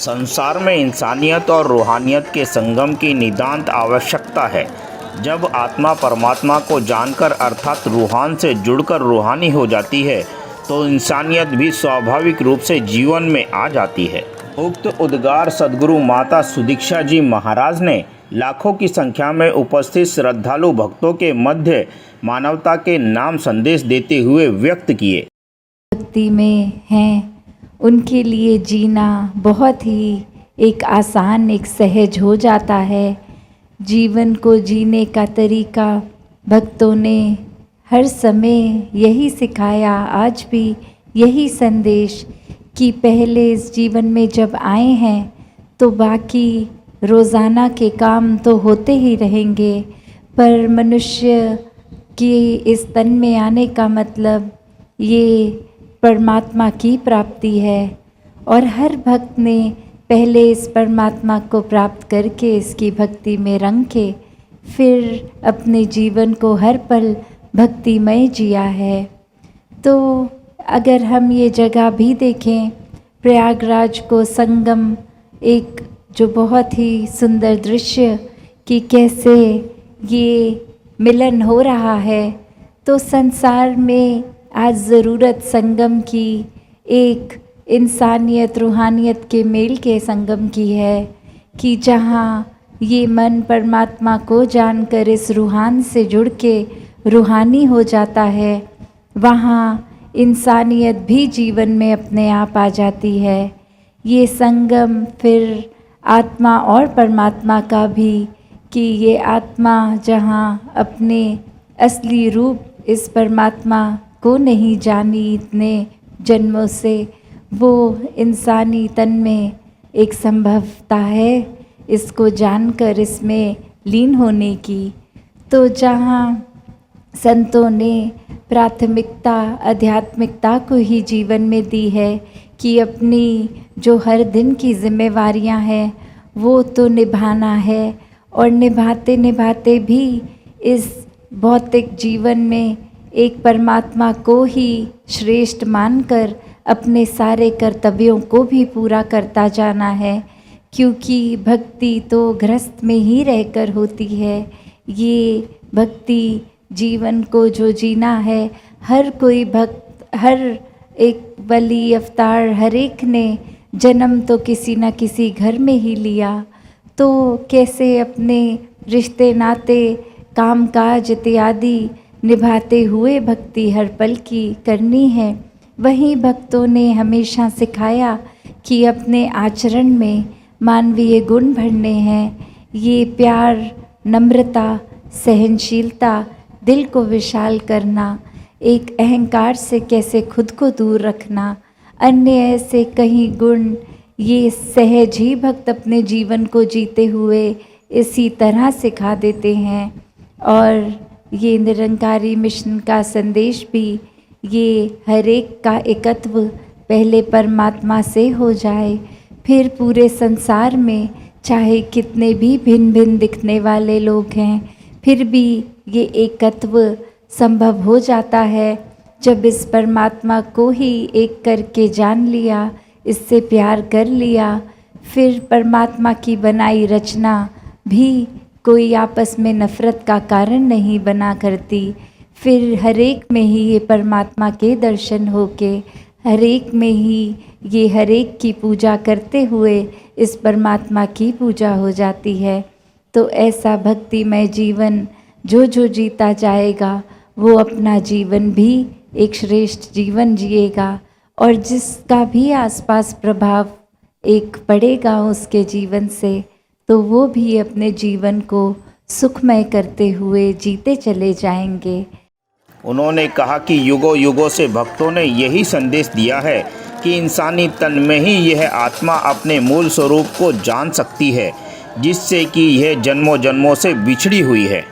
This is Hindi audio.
संसार में इंसानियत और रूहानियत के संगम की नितांत आवश्यकता है। जब आत्मा परमात्मा को जानकर अर्थात रूहान से जुड़कर रूहानी हो जाती है तो इंसानियत भी स्वाभाविक रूप से जीवन में आ जाती है। उक्त उद्गार सद्गुरु माता सुदीक्षा जी महाराज ने लाखों की संख्या में उपस्थित श्रद्धालु भक्तों के मध्य मानवता के नाम संदेश देते हुए व्यक्त किए। भक्ति में हैं उनके लिए जीना बहुत ही एक आसान, एक सहज हो जाता है। जीवन को जीने का तरीका भक्तों ने हर समय यही सिखाया, आज भी यही संदेश कि पहले इस जीवन में जब आए हैं तो बाकी रोज़ाना के काम तो होते ही रहेंगे, पर मनुष्य की इस तन में आने का मतलब ये परमात्मा की प्राप्ति है। और हर भक्त ने पहले इस परमात्मा को प्राप्त करके इसकी भक्ति में रंग के फिर अपने जीवन को हर पल भक्तिमय जिया है। तो अगर हम ये जगह भी देखें, प्रयागराज को संगम, एक जो बहुत ही सुंदर दृश्य कि कैसे ये मिलन हो रहा है, तो संसार में आज ज़रूरत संगम की, एक इंसानियत रूहानियत के मेल के संगम की है कि जहाँ ये मन परमात्मा को जानकर इस रूहान से जुड़ के रूहानी हो जाता है, वहाँ इंसानियत भी जीवन में अपने आप आ जाती है। ये संगम फिर आत्मा और परमात्मा का भी, कि ये आत्मा जहाँ अपने असली रूप इस परमात्मा को नहीं जानी इतने जन्मों से, वो इंसानी तन में एक संभवता है इसको जानकर इसमें लीन होने की। तो जहाँ संतों ने प्राथमिकता आध्यात्मिकता को ही जीवन में दी है कि अपनी जो हर दिन की जिम्मेवारियां हैं वो तो निभाना है, और निभाते निभाते भी इस भौतिक जीवन में एक परमात्मा को ही श्रेष्ठ मानकर अपने सारे कर्तव्यों को भी पूरा करता जाना है, क्योंकि भक्ति तो गृहस्थ में ही रहकर होती है। ये भक्ति जीवन को जो जीना है, हर कोई भक्त, हर एक वली अवतार, हर एक ने जन्म तो किसी न किसी घर में ही लिया, तो कैसे अपने रिश्ते नाते काम काज इत्यादि निभाते हुए भक्ति हर पल की करनी है। वहीं भक्तों ने हमेशा सिखाया कि अपने आचरण में मानवीय गुण भरने हैं। ये प्यार, नम्रता, सहनशीलता, दिल को विशाल करना, एक अहंकार से कैसे खुद को दूर रखना, अन्य ऐसे कई गुण, ये सहज ही भक्त अपने जीवन को जीते हुए इसी तरह सिखा देते हैं। और ये निरंकारी मिशन का संदेश भी ये हर एक का एकत्व पहले परमात्मा से हो जाए, फिर पूरे संसार में चाहे कितने भी भिन्न भिन्न दिखने वाले लोग हैं, फिर भी ये एकत्व संभव हो जाता है जब इस परमात्मा को ही एक करके जान लिया, इससे प्यार कर लिया। फिर परमात्मा की बनाई रचना भी कोई आपस में नफ़रत का कारण नहीं बना करती। फिर हर एक में ही ये परमात्मा के दर्शन होके, हर एक में ही ये हर एक की पूजा करते हुए इस परमात्मा की पूजा हो जाती है। तो ऐसा भक्तिमय जीवन जो जो जीता जाएगा वो अपना जीवन भी एक श्रेष्ठ जीवन जिएगा, और जिसका भी आसपास प्रभाव एक पड़ेगा उसके जीवन से, तो वो भी अपने जीवन को सुखमय करते हुए जीते चले जाएंगे। उन्होंने कहा कि युगों युगों से भक्तों ने यही संदेश दिया है कि इंसानी तन में ही यह आत्मा अपने मूल स्वरूप को जान सकती है, जिससे कि यह जन्मों जन्मों से बिछड़ी हुई है।